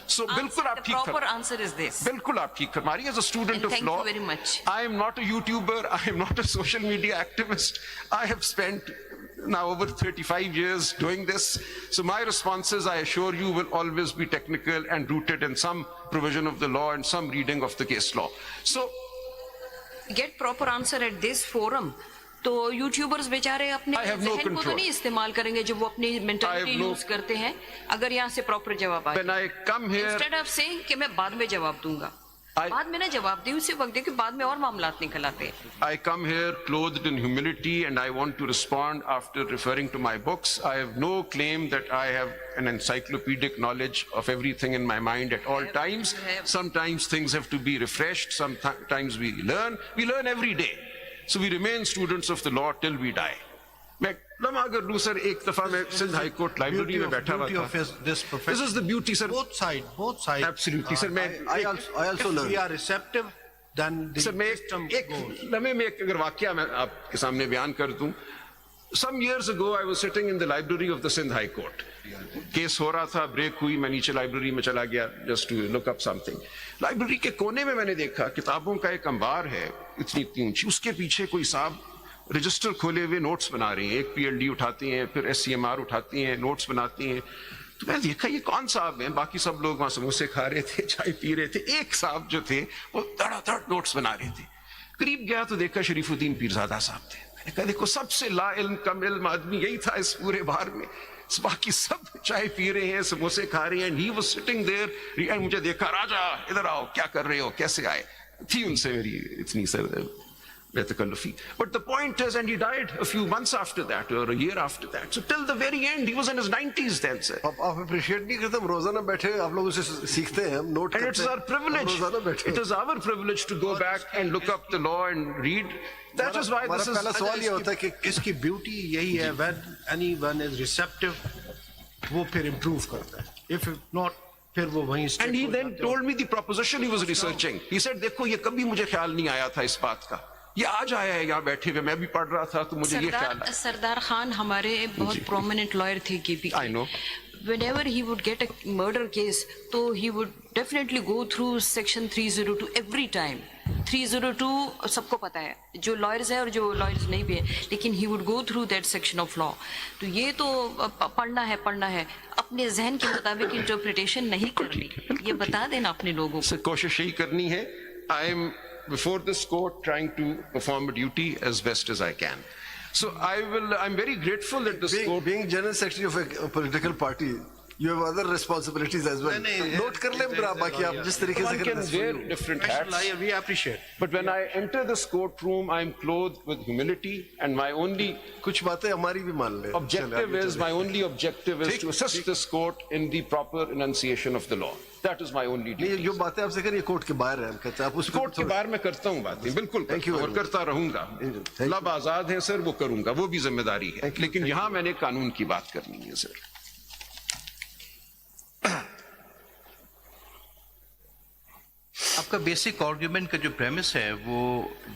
So बिल्कुल आप ठीक The proper answer is this. बिल्कुल आप ठीक फरमा रही हैं. As a student of Thank law, you very much. I am not a YouTuber. I am not a social media activist. I have spent now over 35 years doing this. So my responses, I assure you, will always be technical and rooted in some provision of the law and some reading of the case law. So Get proper answer at this forum. तो YouTubers बेचारे अपने I have no जहन को तो control. नहीं इस्तेमाल करेंगे जो वो अपनी मेंटालिटी no- यूज करते हैं. अगर यहाँ से प्रॉपर जवाब आए when I come here, instead of saying कि मैं बाद में जवाब दूंगा, बाद में ना जवाब दी उसी वक्त दे कि बाद में और मामलात निकल आते हैं. I come here clothed in humility and I want to respond after referring to my books. I have no claim that I have an encyclopedic knowledge of everything in my mind at all times. Sometimes things have to be refreshed. Sometimes we learn every day. So we remain students of the law till we die. मैं लम्हा अगर लूं sir, एक दफा मैं Sindh high court library में बैठा हुआ था. This is the beauty, sir. Both sides. Absolutely, sir. I also learn. If we are receptive, then the sir मैं system एक goes. लम्हे में एक अगर वाकया मैं आपके सामने बयान कर दूं. Some years ago I was sitting in the library of the Sindh High Court. Case हो रहा था, ब्रेक हुई, मैं नीचे लाइब्रेरी में चला गया just to look up something. Library के कोने में मैंने देखा किताबों का एक अंबार है इतनी ऊंची, उसके पीछे कोई साहब रजिस्टर खोले हुए नोट्स बना रही हैं. एक PLD उठाती हैं, फिर SCMR उठाती हैं, नोट्स बनाती हैं. तो मैं देखा ये कौन साहब हैं. बाकी सब लोग वहां समोसे खा रहे थे, चाय पी रहे थे. एक साहब जो थे वो धड़ाधड़ नोट्स बना रहे थे. करीब गया तो देखा शरीफुद्दीन पीरजादा साहब थे. मैंने कहा देखो सबसे ला इल्म कम इल्म आदमी यही था इस पूरे बार में. बाकी सब चाय पी रहे हैं, समोसे खा रहे हैं. He was sitting there and मुझे देखा, राजा इधर आओ, क्या कर रहे हो, कैसे आए. थी उनसे मेरी इतनी sir बेतकल्लुफी. But the point is, and he died a few months after that or a year after that. So till the very end, he was in his 90s then, sir. आप अप्रिशिएट नहीं करते. हम रोजाना बैठे आप लोगों से सीखते हैं, हम नोट करते हैं. And it's our privilege. रोजाना बैठे. It is our privilege to go back and look up the law and read. That is why this is. पहला सवाल ये होता है कि इसकी ब्यूटी यही है, when anyone is receptive, वो फिर improve करता है. If not, फिर वो वहीं And he then told me the proposition he was researching. He said, देखो ये कभी मुझे ख्याल नहीं आया था इस बात का. ये आज आया है यहाँ बैठे हुए. मैं भी पढ़ रहा था तो मुझे ये ख्याल आया. सरदार खान हमारे बहुत प्रोमिनेंट लॉयर थे KP. I know. Whenever he would get a murder case, तो he would definitely go through section 302 every time. 302 सबको पता है, जो lawyers है और जो lawyers नहीं भी है, लेकिन he would go through that section of law. तो ये तो पढ़ना है, अपने जहन के मुताबिक interpretation नहीं करनी. ये बता देना अपने लोगों को. कोशिश यही करनी है. I am before this court trying to perform a duty as best as I can. So I'm very grateful that this court. being general secretary of a political party, you have other responsibilities as well. Note कर लें ब्रा बाकी आप जिस तरीके से One can wear different hats. we appreciate. But when I enter this courtroom, I am clothed with humility, and my only कुछ बातें हमारी भी मान लें. my only objective is to assist this court in the proper enunciation of the law. That is my only duty. जो बातें आपसे करिए कोर्ट के बाहर है, हम कहते हैं आप उस कोर्ट के बाहर में करता हूँ बातें, बिल्कुल Thank you और करता रहूंगा. लब आजाद है सर, वो करूंगा, वो भी जिम्मेदारी है. लेकिन यहाँ मैंने कानून की बात करनी है सर. आपका बेसिक आर्गुमेंट का जो प्रेमिस है वो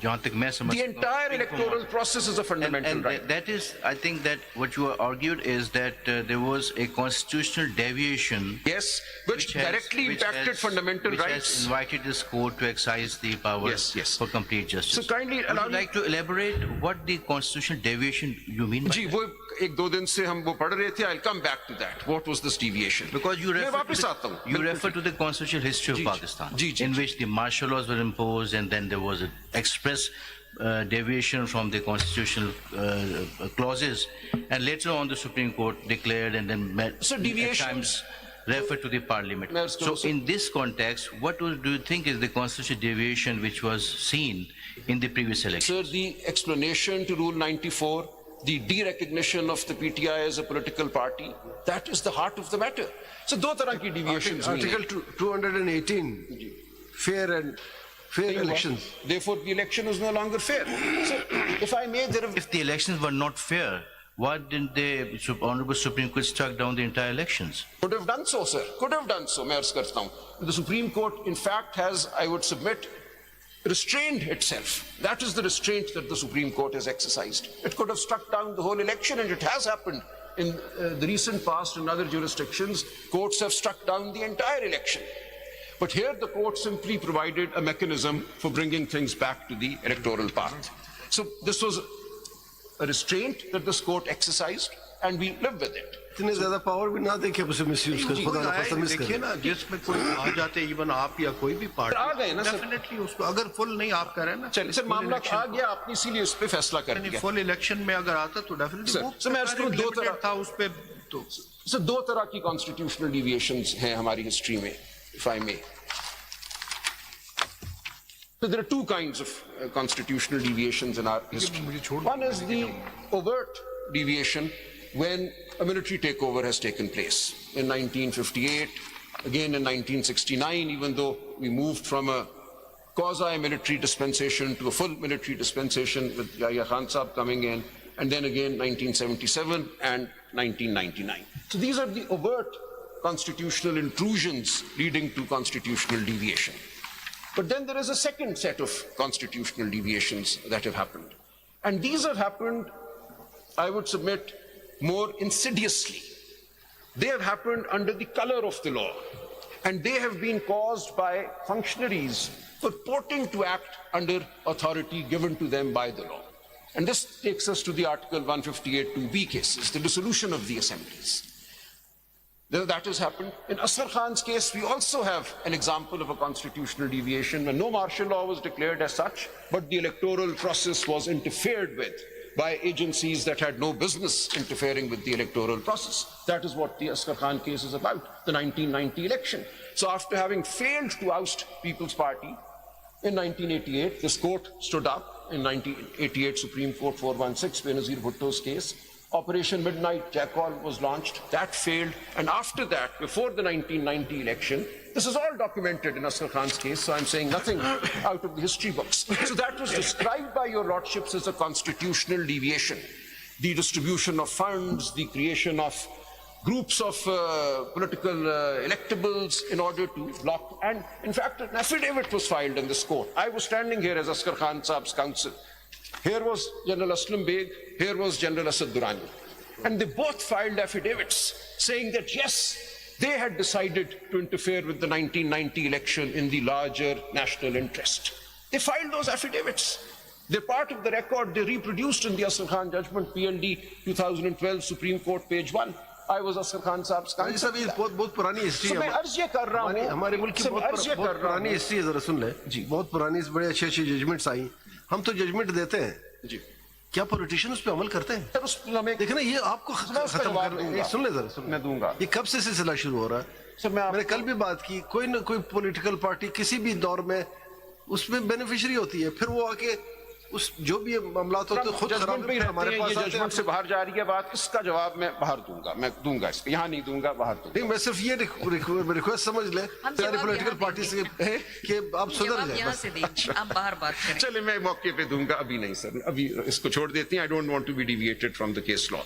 जहां तक मैं समझ The entire electoral process is a fundamental and right. that is, I think that what you argued is that there was a constitutional deviation Yes, which directly impacted fundamental which rights. has invited this court to exercise the powers Yes. for complete justice. So kindly Would allow you me. like to elaborate what the constitutional deviation you mean by ji that? वो एक दो दिन से हम वो पढ़ रहे थे. I'll come back to that. What was this deviation? Because you मैं refer, वापस to आता हूँ. the, you refer to the constitutional history of ji, Pakistan, ji, ji, in ji. which the martial laws were imposed, and then there was an express deviation from the constitutional clauses, and later on the Supreme Court declared and then met, So at deviations- times referred to the parliament. Mayor's So Council- in this context, what do you think is the constitutional deviation which was seen in the previous election? Sir, the explanation to Rule 94, the de-recognition of the PTI as a political party, that is the heart of the matter. So दो तरह की deviations हुई हैं. Article 218 fair elections. Therefore, the election is no longer fair. So, if I may, there have If the elections were not fair, why didn't the Honorable Supreme Court struck down the entire elections? could have done so, sir. Could have done so. मैं अर्ज करता हूँ. The Supreme Court, in fact, has, I would submit, restrained itself. That is the restraint that the Supreme Court has exercised. It could have struck down the whole election, and it has happened in the recent past in other jurisdictions, courts have struck down the entire election. But here the court simply provided a mechanism for bringing things back to the electoral path. So this was a restraint that this court exercised, and we live with it. इतने ज्यादा power भी ना देखे उसे misuse कर खुदा ना खास्ता मिस देखिए कर ना, जिसमें कोई आ जाते, इवन आप या कोई भी पार्टी आ गए ना सर। डेफिनेटली उसको अगर फुल नहीं आप करें ना, चलिए सर, मामला आ गया, आपने इसीलिए उस पर फैसला कर दिया। फुल इलेक्शन में अगर आता तो डेफिनेटली सर, मैं इसको दो तरह था उस पे तो सर, दो तरह की कॉन्स्टिट्यूशनल डिविएशंस हैं हमारी हिस्ट्री में, if I may. So there are two kinds of constitutional deviations in our history. One is the overt deviation when a military takeover has taken place. In 1958, again in 1969, even though we moved from a quasi-military dispensation to a full military dispensation with Yahya Khan Sahib coming in, and then again 1977 and 1999. So these are the overt constitutional intrusions leading to constitutional deviation. But then there is a second set of constitutional deviations that have happened. And these have happened, I would submit, more insidiously. They have happened under the color of the law. And they have been caused by functionaries purporting to act under authority given to them by the law. And this takes us to the Article 158(2)(b) cases, the dissolution of the assemblies. That has happened. In Asghar Khan's case, we also have an example of a constitutional deviation when no martial law was declared as such, but the electoral process was interfered with by agencies that had no business interfering with the electoral process. That is what the Asghar Khan case is about, the 1990 election. So after having failed to oust People's Party, in 1988, this court stood up in 1988 Supreme Court 416, Benazir Bhutto's case. Operation Midnight Jackal was launched. That failed. And after that, before the 1990 election, this is all documented in Asghar Khan's case, so I'm saying nothing out of the history books. So that was described by your lordships as a constitutional deviation. The distribution of funds, the creation of groups of political electables in order to block. And in fact, an affidavit was filed in this court. I was standing here as Asghar Khan Saab's counsel. Here was General Aslam Beg, here was General Asad Durrani. And they both filed affidavits saying that yes, they had decided to interfere with the 1990 election in the larger national interest. They filed those affidavits. They're part of the record they reproduced in the Asghar Khan judgment, PLD 2012, Supreme Court, page 1. I was Asghar Khan Saab's ये counsel. सब ये बहुत पुरानी history So है मैं अर्ज ये कर रहा हूँ, हमारे मुल्क की बहुत पुरानी हिस्ट्री है, जरा सुन ले जी, बहुत पुरानी बड़े अच्छी अच्छी जजमेंट्स आई, हम तो जजमेंट देते हैं जी, क्या पॉलिटिशियन उस पे अमल करते हैं? सर उस हमें देखना ये आपको मैं उसका खत्म जवाब करना दूंगा। सुन ले जरा सुन मैं दूंगा। ये कब से सिलसिला शुरू हो रहा है? सर मैं मैंने कल भी बात की, कोई ना कोई पॉलिटिकल पार्टी किसी भी दौर में उसमें बेनिफिशियरी होती है, फिर वो आके उस जो भी मामला होते हैं खुद खराब जजमेंट पे ही हमारे रहते हैं, पास ये आते हैं। जजमेंट से बाहर जा रही है बात, इसका जवाब मैं बाहर दूंगा, मैं दूंगा इसको, यहाँ नहीं दूंगा, बाहर दूंगा। नहीं, मैं सिर्फ ये रिक्वेस्ट समझ ले हम सारी जवाब पॉलिटिकल यहाँ पार्टी से कि आप सुधर जवाब जाए यहाँ बस। से देंगे, आप बाहर बात करें। चलिए मैं मौके पे दूंगा, अभी नहीं सर, अभी इसको छोड़ देती हैं। I don't want to be deviated from the case law.